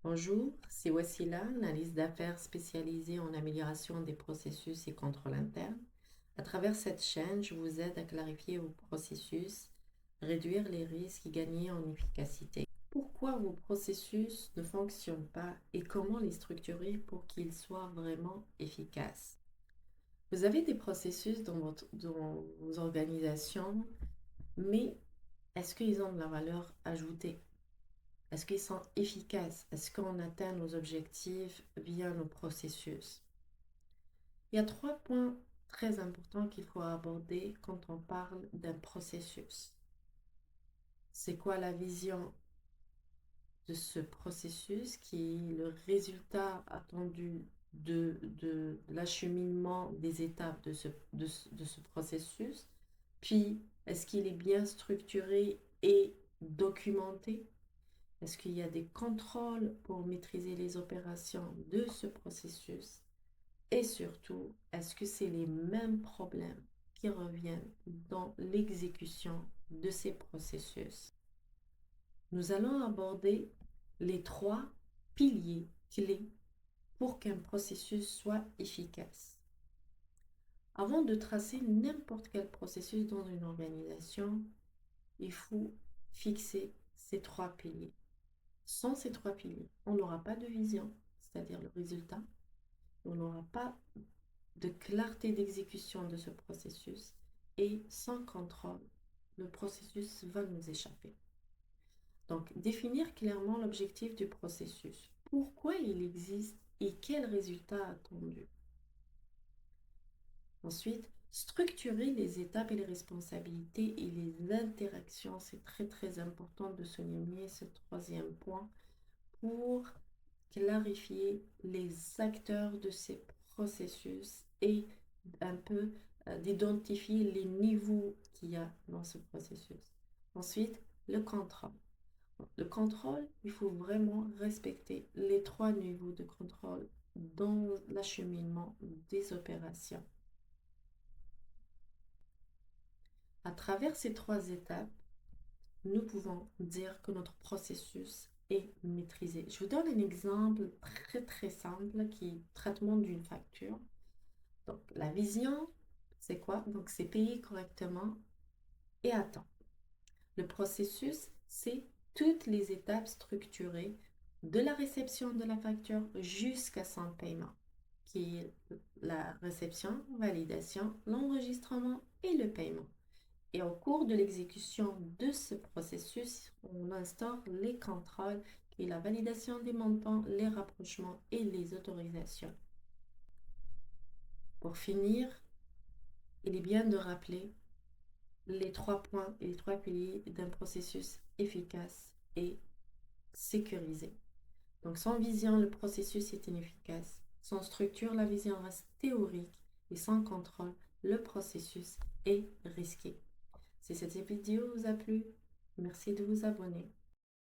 Bonjour, c'est Wassila, analyste d'affaires spécialisée en amélioration des processus et contrôle interne. À travers cette chaîne, je vous aide à clarifier vos processus, réduire les risques et gagner en efficacité. Pourquoi vos processus ne fonctionnent pas et comment les structurer pour qu'ils soient vraiment efficaces? Vous avez des processus dans vos organisations, mais est-ce qu'ils ont de la valeur ajoutée? Est-ce qu'ils sont efficaces? Est-ce qu'on atteint nos objectifs via nos processus? Il y a trois points très importants qu'il faut aborder quand on parle d'un processus. C'est quoi la vision de ce processus qui est le résultat attendu de l'acheminement des étapes de ce processus? Puis, est-ce qu'il est bien structuré et documenté? Est-ce qu'il y a des contrôles pour maîtriser les opérations de ce processus? Et surtout, est-ce que c'est les mêmes problèmes qui reviennent dans l'exécution de ces processus? Nous allons aborder les trois piliers clés pour qu'un processus soit efficace. Avant de tracer n'importe quel processus dans une organisation, il faut fixer ces trois piliers. Sans ces trois piliers, on n'aura pas de vision, c'est-à-dire le résultat, on n'aura pas de clarté d'exécution de ce processus et sans contrôle, le processus va nous échapper. Donc, définir clairement l'objectif du processus, pourquoi il existe et quel résultat attendu. Ensuite, structurer les étapes et les responsabilités et les interactions, c'est très très important de souligner ce troisième point pour clarifier les acteurs de ces processus et un peu d'identifier les niveaux qu'il y a dans ce processus. Ensuite, le contrôle. Le contrôle, il faut vraiment respecter les trois niveaux de contrôle dans l'acheminement des opérations. À travers ces trois étapes, nous pouvons dire que notre processus est maîtrisé. Je vous donne un exemple très très simple qui est le traitement d'une facture. Donc la vision, c'est quoi? Donc c'est payer correctement et à temps. Le processus, c'est toutes les étapes structurées de la réception de la facture jusqu'à son paiement, qui est la réception, validation, l'enregistrement et le paiement. Et au cours de l'exécution de ce processus, on instaure les contrôles et la validation des montants, les rapprochements et les autorisations. Pour finir, il est bien de rappeler les trois points et les trois piliers d'un processus efficace et sécurisé. Donc sans vision, le processus est inefficace. Sans structure, la vision reste théorique et sans contrôle, le processus est risqué. Si cette vidéo vous a plu, merci de vous abonner.